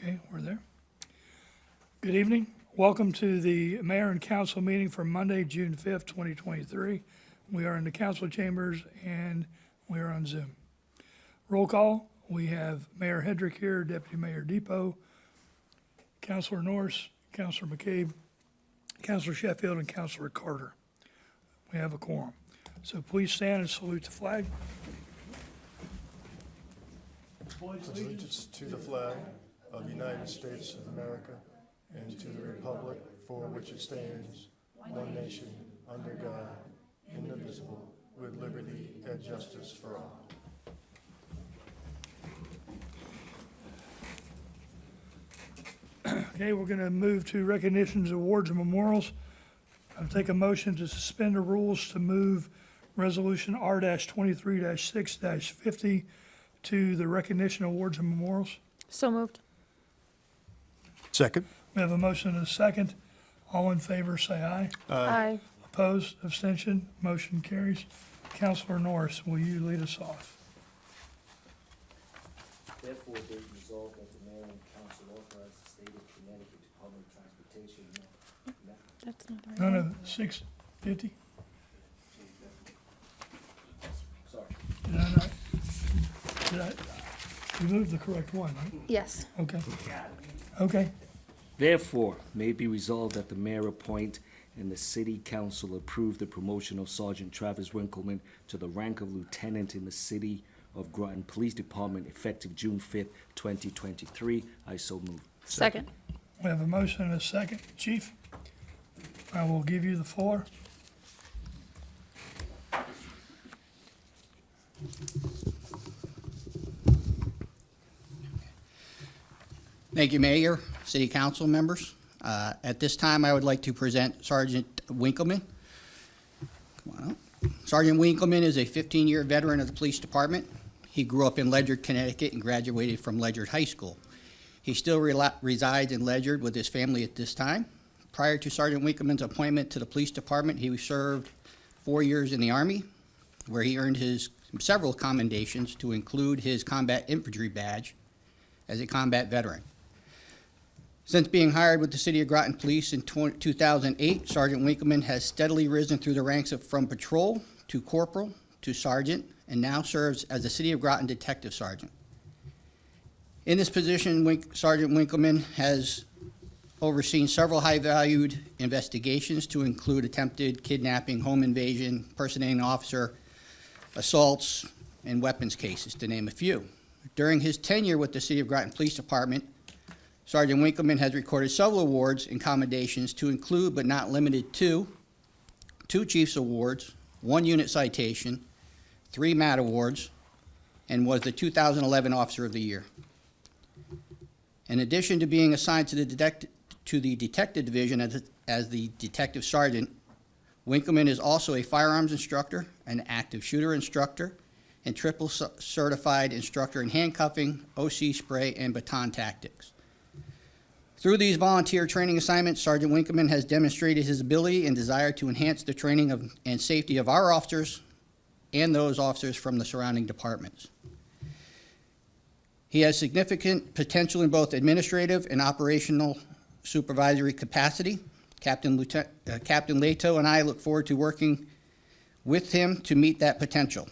Okay, we're there. Good evening. Welcome to the Mayor and Council meeting for Monday, June 5th, 2023. We are in the council chambers and we are on Zoom. Roll call. We have Mayor Hedrick here, Deputy Mayor Depot, Councilor Norris, Councilor McCabe, Councilor Sheffield, and Councilor Carter. We have a quorum. So please stand and salute the flag. Allegiance to the flag of the United States of America and to the republic for which it stands, one nation, under God, indivisible, with liberty and justice for all. Okay, we're going to move to recognitions, awards, and memorials. I'll take a motion to suspend the rules to move Resolution R-23-6-50 to the recognition, awards, and memorials. So moved. Second. We have a motion and a second. All in favor, say aye. Aye. Opposed, abstention, motion carries. Councilor Norris, will you lead us off? Therefore, be it resolved that the mayor and council authorize the state of Connecticut Department of Transportation. That's not the right No, one. no, 650? Sorry. Did I, you moved the correct one, right? Yes. Okay. Okay, Therefore, may it be resolved that the mayor appoint and the city council approve the promotion of Sergeant Travis Winkleman to the rank of lieutenant in the city of Groton Police Department effective June 5th, 2023. I so move. Second. we have a motion and a second. Chief, I will give you the floor. Thank you, Mayor, City Council members. At this time, I would like to present Sergeant Winkleman. Come on up. Sergeant Winkleman is a 15-year veteran of the police department. He grew up in Ledyard, Connecticut, and graduated from Ledyard High School. He still resides in Ledyard with his family at this time. Prior to Sergeant Winkleman's appointment to the police department, he served 4 years in the Army, where he earned his several commendations, to include his combat infantry badge as a combat veteran. Since being hired with the City of Groton Police in 2008, Sergeant Winkleman has steadily risen through the ranks from patrol to corporal to sergeant, and now serves as the City of Groton Detective Sergeant. In this position, Sergeant Winkleman has overseen several high-valued investigations to include attempted kidnapping, home invasion, impersonating an officer, assaults, and weapons cases, to name a few. During his tenure with the City of Groton Police Department, Sergeant Winkleman has recorded several awards and commendations to include, but not limited to, 2 Chiefs Awards, 1 Unit Citation, 3 MAT Awards, and was the 2011 Officer of the Year. In addition to being assigned to the Detective Division as the Detective Sergeant, Winkleman is also a firearms instructor, an active shooter instructor, and triple certified instructor in handcuffing, OC spray, and baton tactics. Through these volunteer training assignments, Sergeant Winkleman has demonstrated his ability and desire to enhance the training and safety of our officers and those officers from the surrounding departments. He has significant potential in both administrative and operational supervisory capacity. Captain Leto and I look forward to working with him to meet that potential.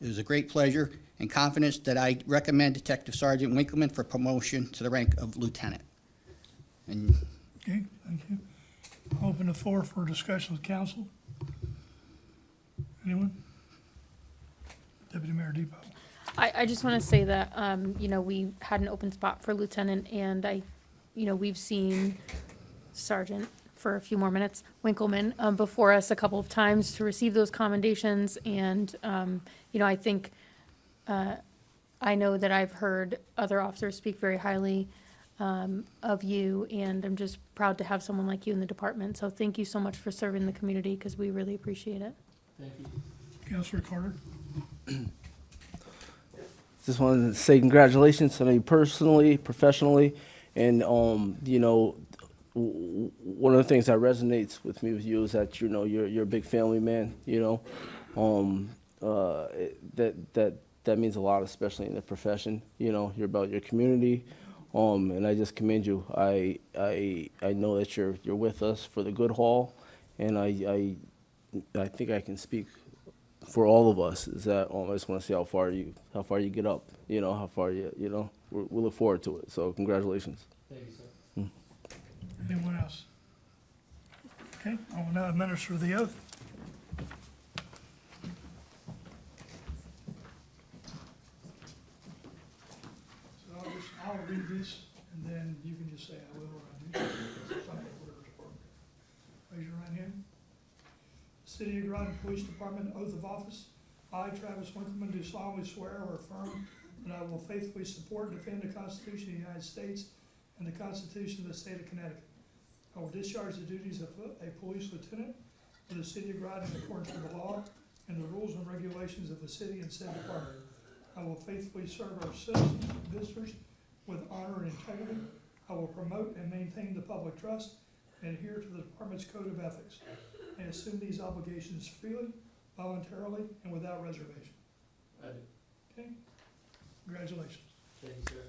It is a great pleasure and confidence that I recommend Detective Sergeant Winkleman for promotion to the rank of lieutenant. And Okay, thank you. I'll open the floor for discussion with council. Anyone? Deputy Mayor Depot. I just want to say that, we had an open spot for lieutenant, and we've seen Sergeant for a few more minutes, Winkleman, before us a couple of times to receive those commendations. And, I think, I know that I've heard other officers speak very highly of you, and I'm just proud to have someone like you in the department. So thank you so much for serving the community, because we really appreciate it. Thank you. Councilor Carter. Just wanted to say congratulations to me personally, professionally, and one of the things that resonates with me with you is that you're a big family man. That means a lot, especially in the profession. You're about your community. And I just commend you. I know that you're with us for the good haul, and I think I can speak for all of us. Is that I just want to see how far you get up. You know how far we look forward to it. So congratulations. Anyone else? Okay, I will now administer the oath. So I'll read this, and then you can just say I will or I do. Whatever's appropriate. Raise your right hand. City of Groton Police Department Oath of Office. I, Travis Winkleman, do solemnly swear or affirm that I will faithfully support and defend the Constitution of the United States and the Constitution of the State of Connecticut. I will discharge the duties of a police lieutenant for the City of Groton in accordance with the law and the rules and regulations of the city and said department. I will faithfully serve our citizens and visitors with honor and integrity. I will promote and maintain the public trust and adhere to the department's code of ethics. I assume these obligations freely, voluntarily, and without reservation. I do. Okay? Congratulations. Thank you, sir.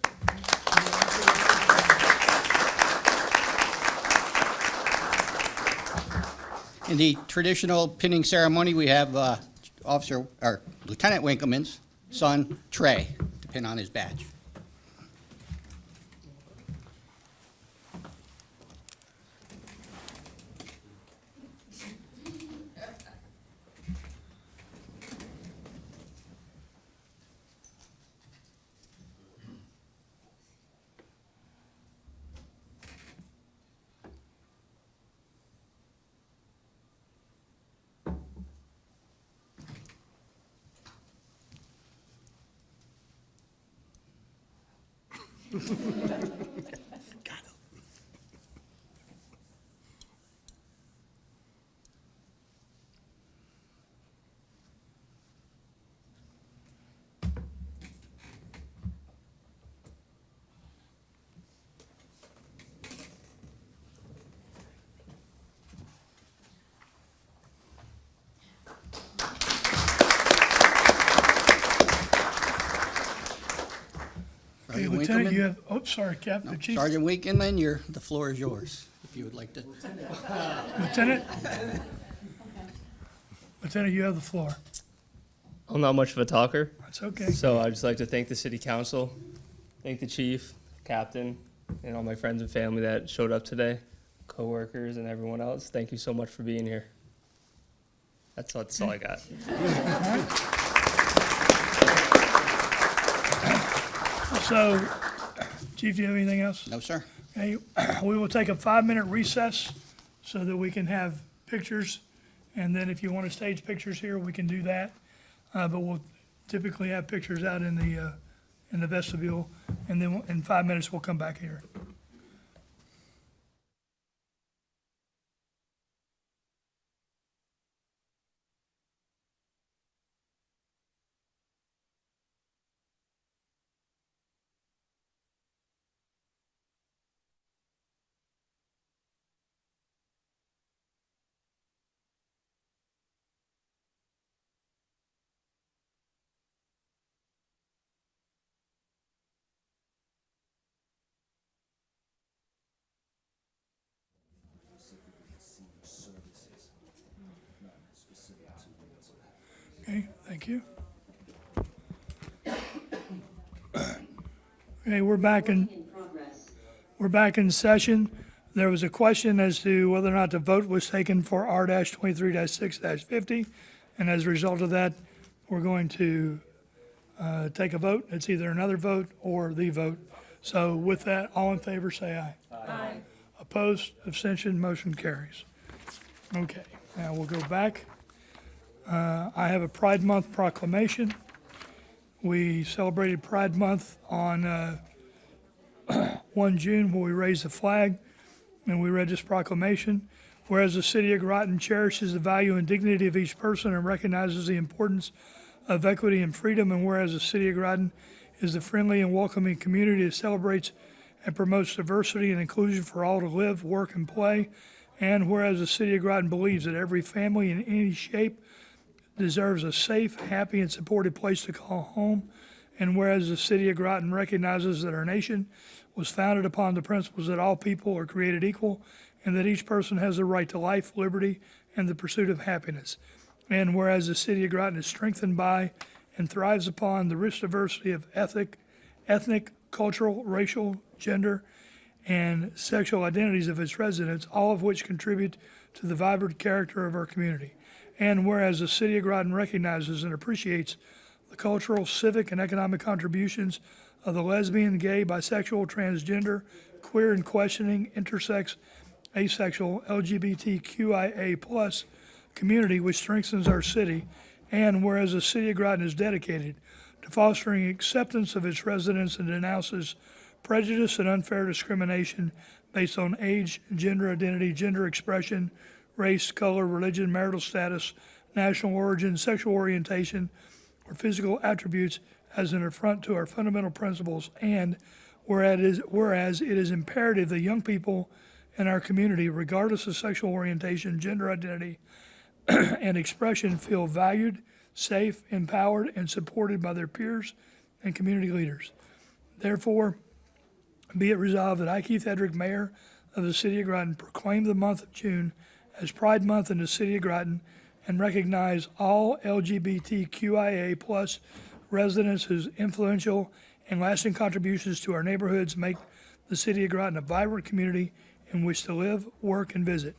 In the traditional pinning ceremony, we have Lieutenant Winkleman's son, Trey, to pin on his badge. Okay, Sergeant Lieutenant, Winkleman? you have, oh, sorry, Captain, Chief. Sergeant Winkleman, the floor is yours, if you would like to. Lieutenant? Lieutenant, you have the floor. I'm not much of a talker, That's okay. so I'd just like to thank the city council, thank the chief, captain, and all my friends and family that showed up today, coworkers and everyone else. Thank you so much for being here. That's all I got. So, Chief, do you have anything else? No, sir. Okay, we will take a 5-minute recess so that we can have pictures. And then if you want to stage pictures here, we can do that. But we'll typically have pictures out in the vestibule. And then in 5 minutes, we'll come back here. Okay, thank you. Okay, we're back in session. There was a question as to whether or not the vote was taken for R-23-6-50. And as a result of that, we're going to take a vote. It's either another vote or the vote. So with that, all in favor, say aye. Aye. Opposed, abstention, motion carries. Okay, now we'll go back. I have a Pride Month proclamation. We celebrated Pride Month on 1 June when we raised the flag, and we read this proclamation. Whereas the city of Groton cherishes the value and dignity of each person and recognizes the importance of equity and freedom, and whereas the city of Groton is a friendly and welcoming community that celebrates and promotes diversity and inclusion for all to live, work, and play, and whereas the city of Groton believes that every family in any shape deserves a safe, happy, and supported place to call home, And whereas the city of Groton recognizes that our nation was founded upon the principles that all people are created equal and that each person has the right to life, liberty, and the pursuit of happiness. And whereas the city of Groton is strengthened by and thrives upon the rich diversity of ethnic, cultural, racial, gender, and sexual identities of its residents, all of which contribute to the vibrant character of our community. And whereas the city of Groton recognizes and appreciates the cultural, civic, and economic contributions of the lesbian, gay, bisexual, transgender, queer and questioning, intersex, asexual, LGBTQIA+ community, which strengthens our city. And whereas the city of Groton is dedicated to fostering acceptance of its residents and denounces prejudice and unfair discrimination based on age, gender identity, gender expression, race, color, religion, marital status, national origin, sexual orientation, or physical attributes as an affront to our fundamental principles. And whereas it is imperative that young people in our community, regardless of sexual orientation, gender identity, and expression, feel valued, safe, empowered, and supported by their peers and community leaders. Therefore, be it resolved that I, Keith Edrick, Mayor of the City of Groton, proclaim the month of June as Pride Month in the City of Groton and recognize all LGBTQIA+ residents whose influential and lasting contributions to our neighborhoods make the City of Groton a vibrant community in which to live, work, and visit.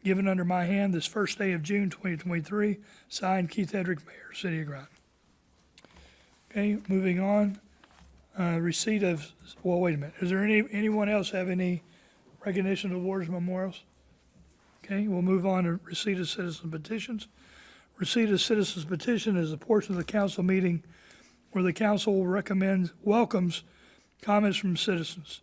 Given under my hand this first day of June 2023, signed Keith Edrick, Mayor, City of Groton. Okay, moving on. Receipt of, well, wait a minute. Is there anyone else have any recognition awards, memorials? Okay, we'll move on to receipt of citizen petitions. Receipt of citizens petition is a portion of the council meeting where the council welcomes comments from citizens.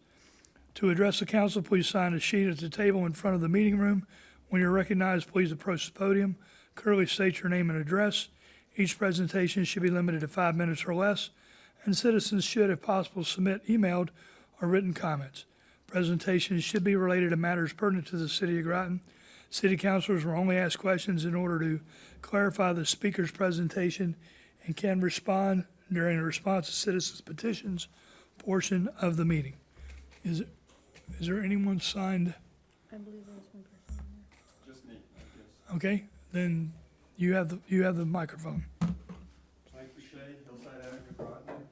To address the council, please sign a sheet at the table in front of the meeting room. When you're recognized, please approach the podium. Clearly state your name and address. Each presentation should be limited to 5 minutes or less, and citizens should, if possible, submit emailed or written comments. Presentations should be related to matters pertinent to the City of Groton. City councilors will only ask questions in order to clarify the speaker's presentation and can respond during the response to citizens' petitions portion of the meeting. Is there anyone signed? I believe there's one person in there. Just me, yes. Okay, then you have the microphone. Mike Boucher, Hillside Avenue, Groton.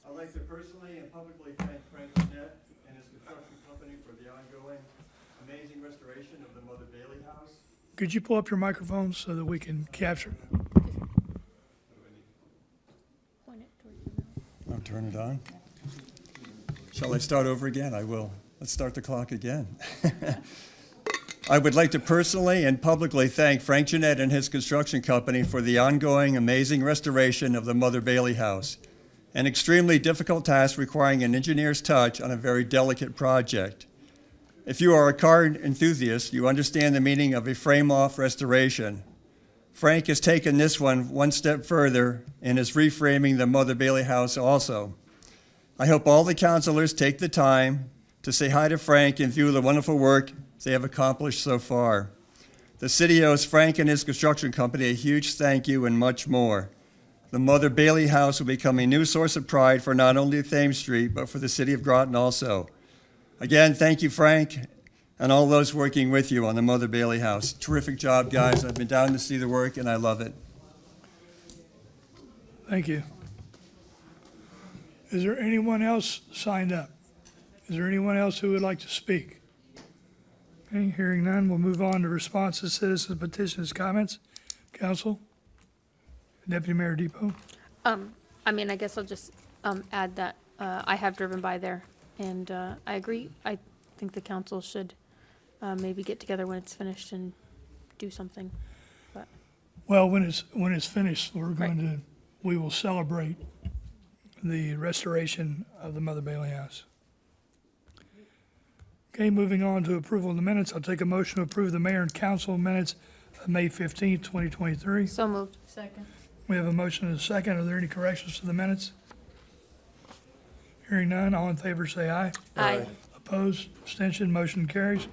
I'd like to personally and publicly thank Frank Jeanette and his construction company for the ongoing amazing restoration of the Mother Bailey House. Could you pull up your microphone so that we can capture it? Point it towards your mouth. I'll turn it on. Shall I start over again? I will. Let's start the clock again. I would like to personally and publicly thank Frank Jeanette and his construction company for the ongoing amazing restoration of the Mother Bailey House, an extremely difficult task requiring an engineer's touch on a very delicate project. If you are a car enthusiast, you understand the meaning of a frame-off restoration. Frank has taken this one step further and is reframing the Mother Bailey House also. I hope all the councilors take the time to say hi to Frank and view the wonderful work they have accomplished so far. The city owes Frank and his construction company a huge thank you and much more. The Mother Bailey House will become a new source of pride for not only Thames Street, but for the city of Groton also. Again, thank you, Frank, and all those working with you on the Mother Bailey House. Terrific job, guys. I've been down to see the work, and I love it. Thank you. Is there anyone else signed up? Is there anyone else who would like to speak? Okay, hearing none, we'll move on to response to citizens' petitions, comments. Council? Deputy Mayor Depot? I mean, I guess I'll just add that I have driven by there, and I agree. I think the council should maybe get together when it's finished and do something. But Well, when it's finished, we will celebrate the restoration of the Mother Bailey House. Okay, moving on to approval of the minutes. I'll take a motion to approve the mayor and council minutes of May 15th, 2023. so moved. Second. We have a motion and a second. Are there any corrections to the minutes? Hearing none, all in favor say aye. Aye. Opposed, abstention, motion carries.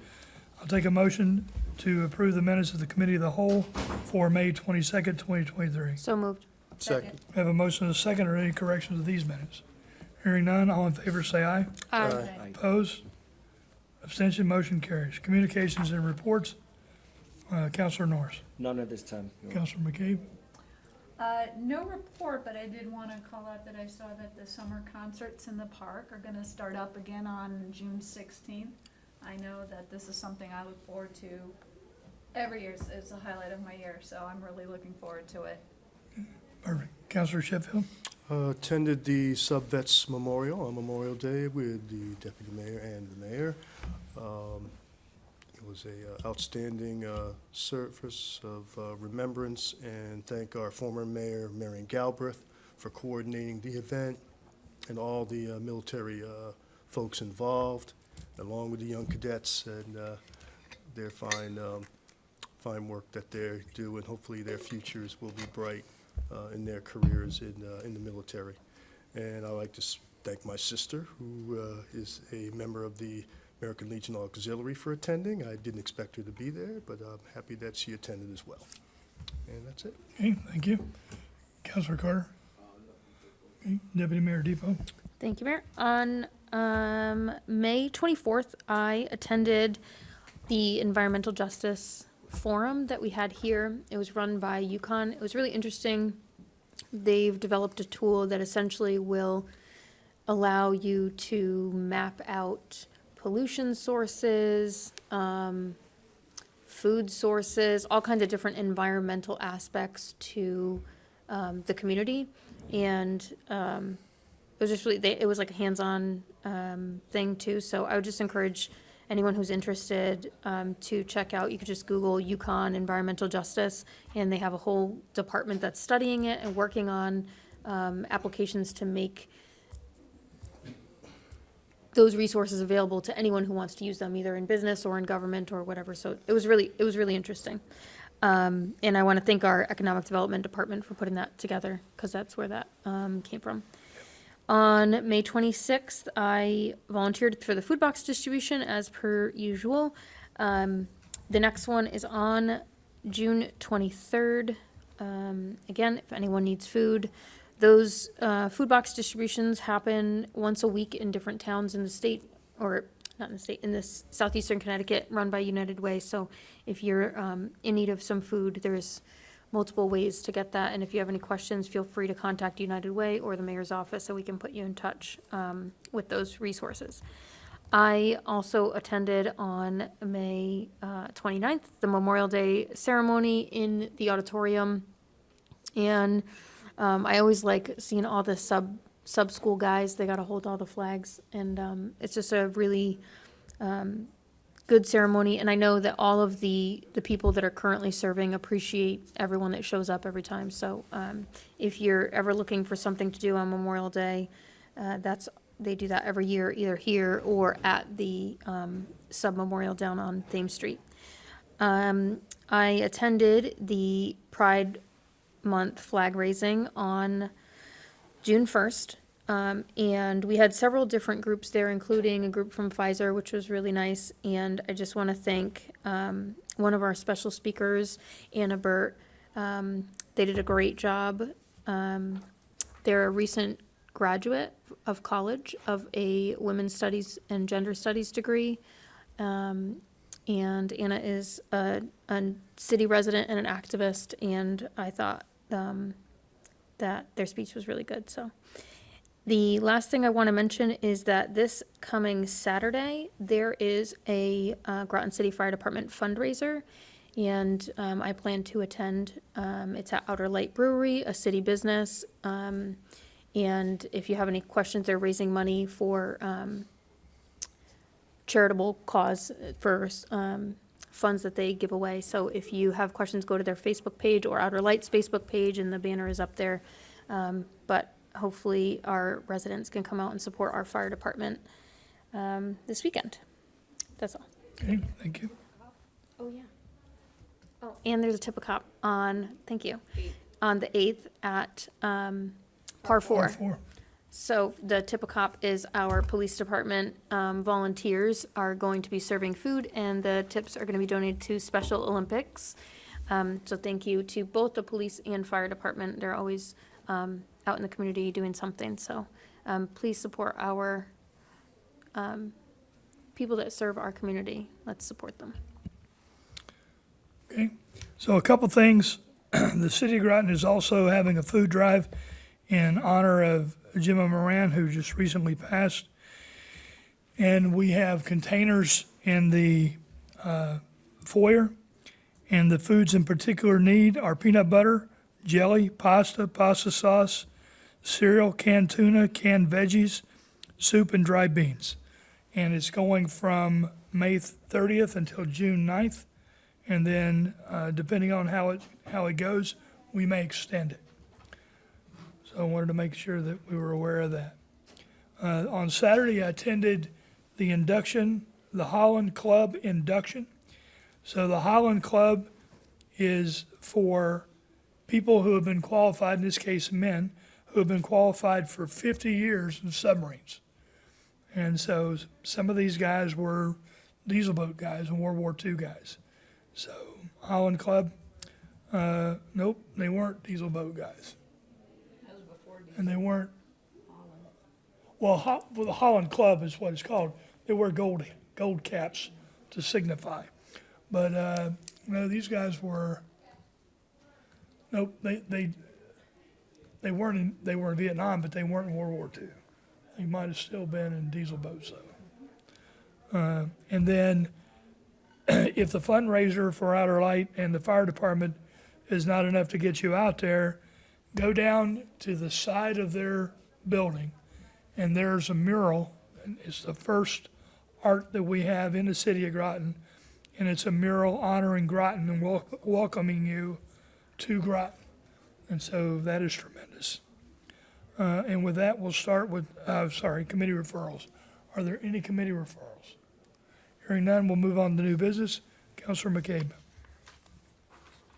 I'll take a motion to approve the minutes of the Committee of the Whole for May 22nd, 2023. So moved. Second. I have a motion and a second. Are there any corrections to these minutes? Hearing none, all in favor say aye. Aye. Opposed? Abstention, motion carries. Communications and reports, Counselor Norris. None at this time, Your Honor. Counselor McCabe. No report, but I did want to call out that I saw that the summer concerts in the park are going to start up again on June 16th. I know that this is something I look forward to every year. It's a highlight of my year, so I'm really looking forward to it. Perfect. Counselor Sheffield. Attended the Sub-Vets Memorial on Memorial Day with the deputy mayor and the mayor. It was a outstanding service of remembrance, and thank our former mayor, Marion Galbraith, for coordinating the event, and all the military folks involved, along with the young cadets and their fine work that they do, and hopefully their futures will be bright in their careers in the military. And I'd like to thank my sister, who is a member of the American Legion Auxiliary, for attending. I didn't expect her to be there, but I'm happy that she attended as well. And that's it. Okay, thank you. Counselor Carter. Okay, Deputy Mayor Depot. Thank you, Mayor. On May 24th, I attended the Environmental Justice Forum that we had here. It was run by UConn. It was really interesting. They've developed a tool that essentially will allow you to map out pollution sources, food sources, all kinds of different environmental aspects to the community. And it was just really, it was like a hands-on thing too. So I would just encourage anyone who's interested to check out. You could just Google UConn Environmental Justice, and they have a whole department that's studying it and working on applications to make those resources available to anyone who wants to use them, either in business or in government or whatever. So it was really interesting. And I want to thank our Economic Development Department for putting that together, because that's where that came from. On May 26th, I volunteered for the food box distribution as per usual. The next one is on June 23rd. Again, if anyone needs food, those food box distributions happen once a week in different towns in the state, or not in the state, in this southeastern Connecticut, run by United Way. So if you're in need of some food, there's multiple ways to get that. And if you have any questions, feel free to contact United Way or the mayor's office so we can put you in touch with those resources. I also attended on May 29th, the Memorial Day ceremony in the auditorium. And I always like seeing all the sub-school guys. They got to hold all the flags. And it's just a really good ceremony. And I know that all of the people that are currently serving appreciate everyone that shows up every time. So if you're ever looking for something to do on Memorial Day, they do that every year, either here or at the sub-memorial down on Thames Street. I attended the Pride Month flag raising on June 1st. And we had several different groups there, including a group from Pfizer, which was really nice. And I just want to thank one of our special speakers, Anna Burt. They did a great job. They're a recent graduate of college of a women's studies and gender studies degree. And Anna is a city resident and an activist, and I thought that their speech was really good. So the last thing I want to mention is that this coming Saturday, there is a Groton City Fire Department fundraiser, and I plan to attend. It's at Outer Light Brewery, a city business. And if you have any questions, they're raising money for charitable cause for funds that they give away. So if you have questions, go to their Facebook page or Outer Light's Facebook page, and the banner is up there. But hopefully our residents can come out and support our fire department this weekend. That's all. Okay, thank you. Oh, yeah. Oh, and there's a tip of cop on, thank you, on the 8th at Par 4. Four. So the tip of cop is our police department volunteers are going to be serving food, and the tips are going to be donated to Special Olympics. So thank you to both the police and fire department. They're always out in the community doing something. So please support our people that serve our community. Let's support them. Okay, so a couple things. The city of Groton is also having a food drive in honor of Jim Moran, who just recently passed. And we have containers in the foyer, and the foods in particular need are peanut butter, jelly, pasta, pasta sauce, cereal, canned tuna, canned veggies, soup, and dried beans. And it's going from May 30th until June 9th. And then, depending on how it goes, we may extend it. So I wanted to make sure that we were aware of that. On Saturday, I attended the Holland Club induction. So the Holland Club is for people who have been qualified, in this case men, who have been qualified for 50 years in submarines. And so some of these guys were diesel boat guys and World War II guys. So Holland Club, nope, they weren't diesel boat guys. That was before And they weren't, well, the Holland Club is what it's called. They wear gold caps to signify. But, no, these guys were, nope, they weren't in Vietnam, but they weren't in World War II. They might have still been in diesel boats though. And then if the fundraiser for Outer Light and the fire department is not enough to get you out there, go down to the side of their building and there's a mural. And it's the first art that we have in the city of Groton. And it's a mural honoring Groton and welcoming you to Groton. And so that is tremendous. And with that, we'll start with, committee referrals. Are there any committee referrals? Hearing none, we'll move on to new business. Councilor McCabe.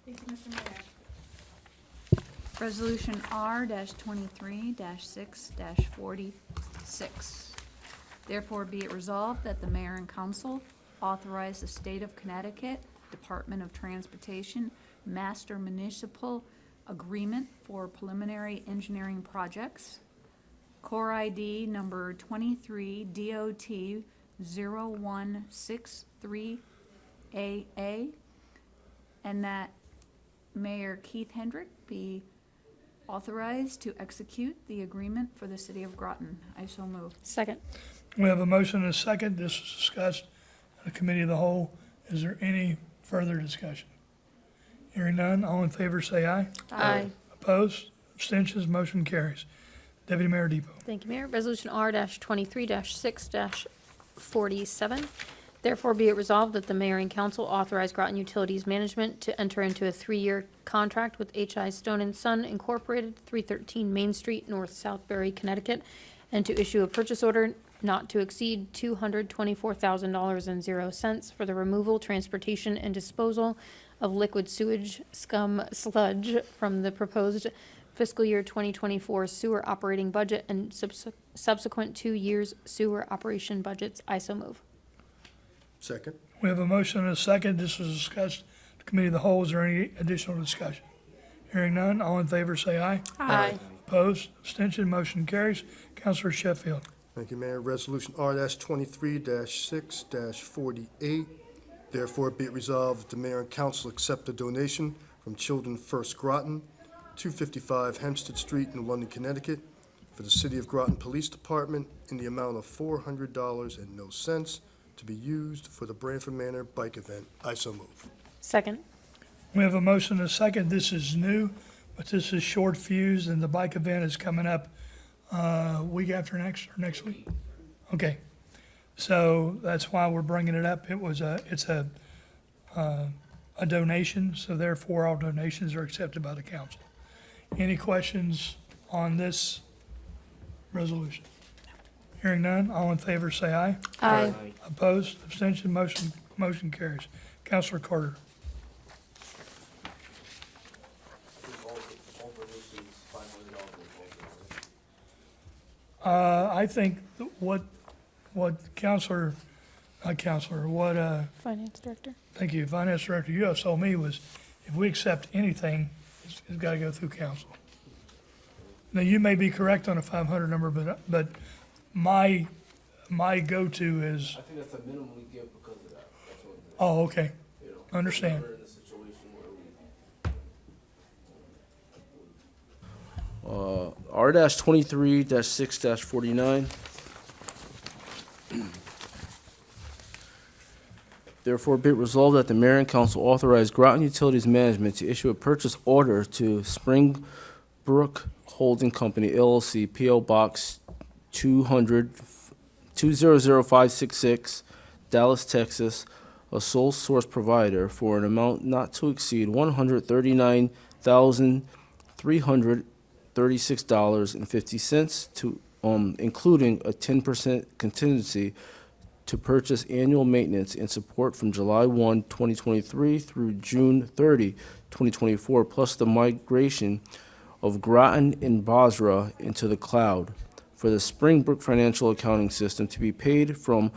Thank you, Mr. Mayor. Resolution R-23-6-46. Therefore, be it resolved that the mayor and council authorize the State of Connecticut Department of Transportation Master Municipal Agreement for Preliminary Engineering Projects, Core ID number 23 DOT 0163AA, and that Mayor Keith Hendrick be authorized to execute the agreement for the city of Groton. I so move. Second. We have a motion and a second. This was discussed in the committee of the whole. Is there any further discussion? Hearing none, all in favor say aye. Aye. Opposed? Abstentions? Motion carries. Deputy Mayor Depot. Thank you, Mayor. Resolution R-23-6-47. Therefore, be it resolved that the mayor and council authorize Groton Utilities Management to enter into a 3-year contract with H.I. Stone & Son Incorporated, 313 Main Street, North Southbury, Connecticut, and to issue a purchase order not to exceed $224,000.00 for the removal, transportation, and disposal of liquid sewage scum sludge from the proposed fiscal year 2024 sewer operating budget and subsequent 2 years sewer operation budgets. I so move. Second. We have a motion and a second. This was discussed at the committee of the whole. Is there any additional discussion? Hearing none, all in favor say aye. Aye. Opposed? Abstention? Motion carries. Councilor Sheffield. Thank you, Mayor. Resolution R-23-6-48. Therefore, be it resolved that the mayor and council accept a donation from Children First Groton, 255 Hempstead Street in London, Connecticut, for the City of Groton Police Department in the amount of $400.00 to be used for the Branford Manor Bike Event. I so move. Second. We have a motion and a second. This is new, but this is short fuse, and the bike event is coming up week after next, or next week? Okay. So that's why we're bringing it up. It's a donation, so therefore all donations are accepted by the council. Any questions on this resolution? Hearing none, all in favor say aye. Aye. Opposed, abstention, motion carries. Councilor Carter. I think what Finance Director. thank you, Finance Director, you have told me was, if we accept anything, it's gotta go through council. Now, you may be correct on a 500 number, but my go-to is, I think that's a minimum we give because of that. That's what it is. oh, okay, You know, understand. we're in a situation where we. R-23-6-49. Therefore, be it resolved that the mayor and council authorize Groton Utilities Management to issue a purchase order to Springbrook Holding Company LLC, P.O. Box 200566, Dallas, Texas, a sole source provider for an amount not to exceed $139,336.50 to, including a 10% contingency to purchase annual maintenance and support from July 1, 2023 through June 30, 2024, plus the migration of Groton and Basra into the cloud for the Springbrook financial accounting system to be paid from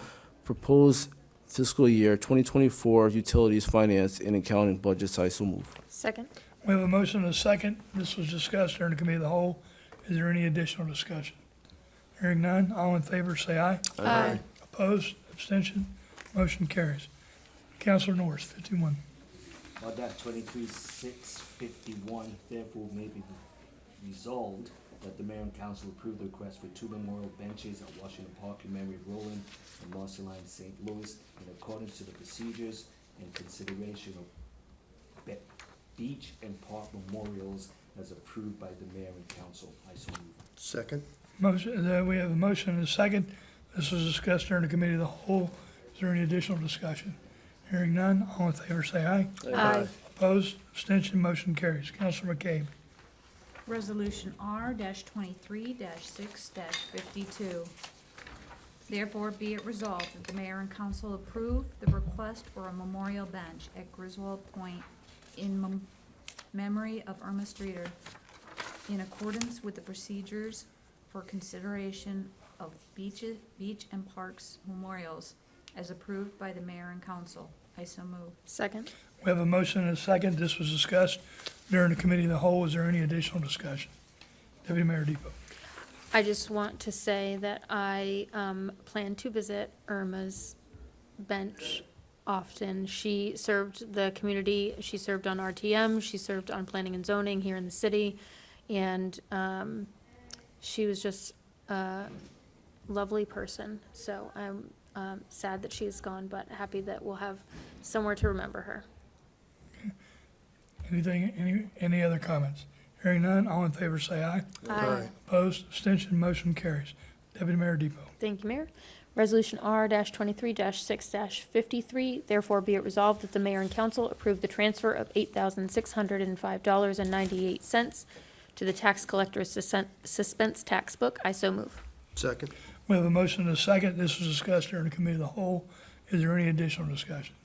proposed fiscal year 2024 utilities finance and accounting budgets. I so move. Second. We have a motion and a second. This was discussed during the committee of the whole. Is there any additional discussion? Hearing none, all in favor say aye. Aye. Opposed, abstention, motion carries. Counselor Norris, 51. That 23-651, therefore may be resolved that the mayor and council approve the request for 2 memorial benches at Washington Park in memory of Roland and Marceline St. Louis in accordance to the procedures and consideration of beach and park memorials as approved by the mayor and council. I so move. Second. Motion, we have a motion and a second. This was discussed during the committee of the whole. Is there any additional discussion? Hearing none, all in favor say aye. Aye. Opposed, abstention, motion carries. Counselor McCabe. Resolution R-23-6-52. Therefore, be it resolved that the mayor and council approve the request for a memorial bench at Griswold Point in memory of Irma Streeter in accordance with the procedures for consideration of beach and parks memorials as approved by the mayor and council. I so move. Second. We have a motion and a second. This was discussed during the committee of the whole. Is there any additional discussion? Deputy Mayor Depot. I just want to say that I plan to visit Irma's bench often. She served the community, she served on RTM, she served on planning and zoning here in the city, and she was just a lovely person. So I'm sad that she's gone, but happy that we'll have somewhere to remember her. Any other comments? Hearing none, all in favor say aye. Aye. Opposed, abstention, motion carries. Deputy Mayor Depot. Thank you, Mayor. Resolution R-23-6-53, therefore be it resolved that the mayor and council approve the transfer of $8,605.98 to the tax collector's suspense tax book. I so move. Second. We have a motion and a second. This was discussed during the committee of the whole. Is there any additional discussion?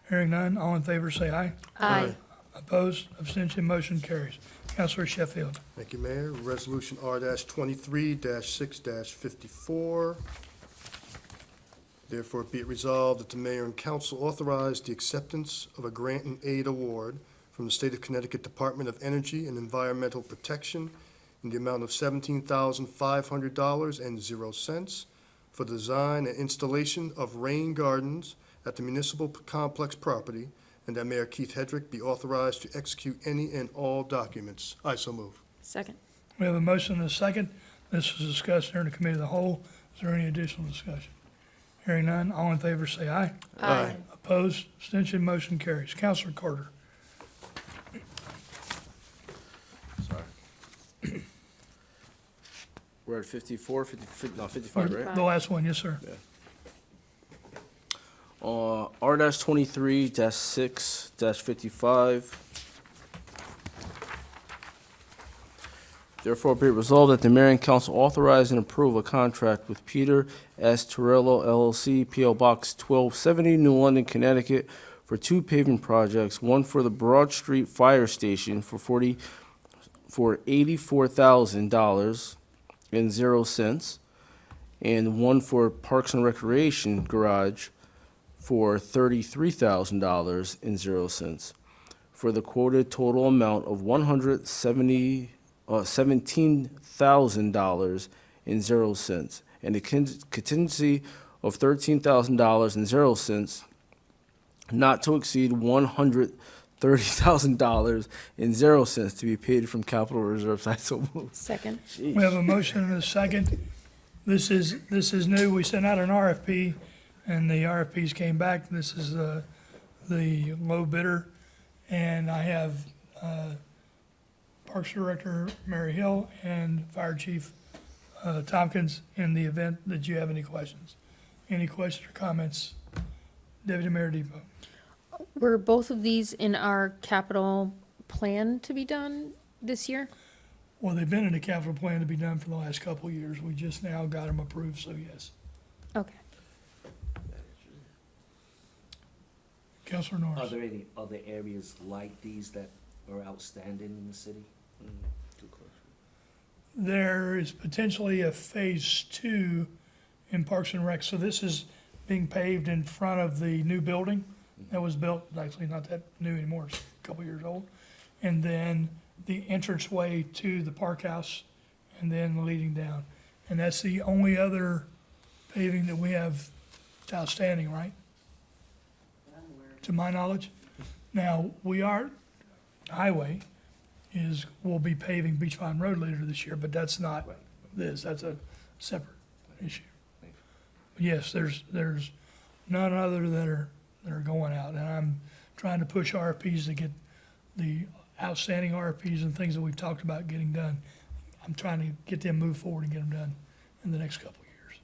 Hearing none, all in favor say aye. Aye. Opposed, abstention, motion carries. Councilor Sheffield. Thank you, Mayor. Resolution R-23-6-54. Therefore, be it resolved that the mayor and council authorize the acceptance of a grant and aid award from the State of Connecticut Department of Energy and Environmental Protection in the amount of $17,500.00 for the design and installation of rain gardens at the municipal complex property, and that Mayor Keith Hedrick be authorized to execute any and all documents. I so move. Second. We have a motion and a second. This was discussed during the committee of the whole. Is there any additional discussion? Hearing none, all in favor say aye. Aye. Opposed, abstention, motion carries. Councilor Carter. Sorry. We're at 54, 55, right? The last one, yes, sir. R-23-6-55. Therefore, be it resolved that the mayor and council authorize and approve a contract with Peter S. Torello LLC, P.O. Box 1270, New London, Connecticut, for 2 paving projects, one for the Broad Street Fire Station for $84,000.00, and one for Parks and Recreation Garage for $33,000.00, for the quoted total amount of $17,300 $13,000.00 and a contingency of $13,000.00 not to exceed $130,000.00 to be paid from capital reserves. I so move. Second. We have a motion and a second. This is new. We sent out an RFP, and the RFPs came back. This is the low bidder. And I have Parks Director Mary Hill and Fire Chief Tompkins in the event that you have any questions. Any questions or comments? Deputy Mayor Depot. Were both of these in our capital plan to be done this year? Well, they've been in the capital plan to be done for the last couple of years. We just now got them approved, so yes. Okay. Counselor Are Norris. there any other areas like these that are outstanding in the city? Good question. There is potentially a phase 2 in Parks and Rec. So this is being paved in front of the new building that was built, actually not that new anymore, it's a couple years old. And then the entranceway to the park house and then leading down. And that's the only other paving that we have outstanding, right? To my knowledge. Now, highway we'll be paving Beachfront Road later this year, but that's not Right. this, that's a separate issue. Thank you. But yes, there's none other that are going out, and I'm trying to push RFPs to get the outstanding RFPs and things that we've talked about getting done. I'm trying to get them moved forward and get them done in the next couple of years.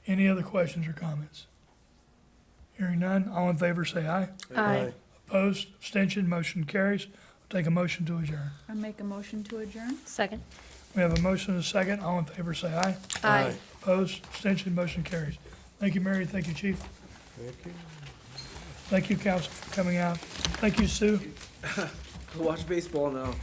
Any other questions or comments? Hearing none, all in favor say aye. Aye. Opposed, abstention, motion carries. I'll take a motion to adjourn. I make a motion to adjourn. Second. We have a motion and a second, all in favor say aye. Aye. Opposed, abstention, motion carries. Thank you, Mary, thank you, Chief. Thank you, Council, for coming out. Thank you, Sue. Watch baseball now.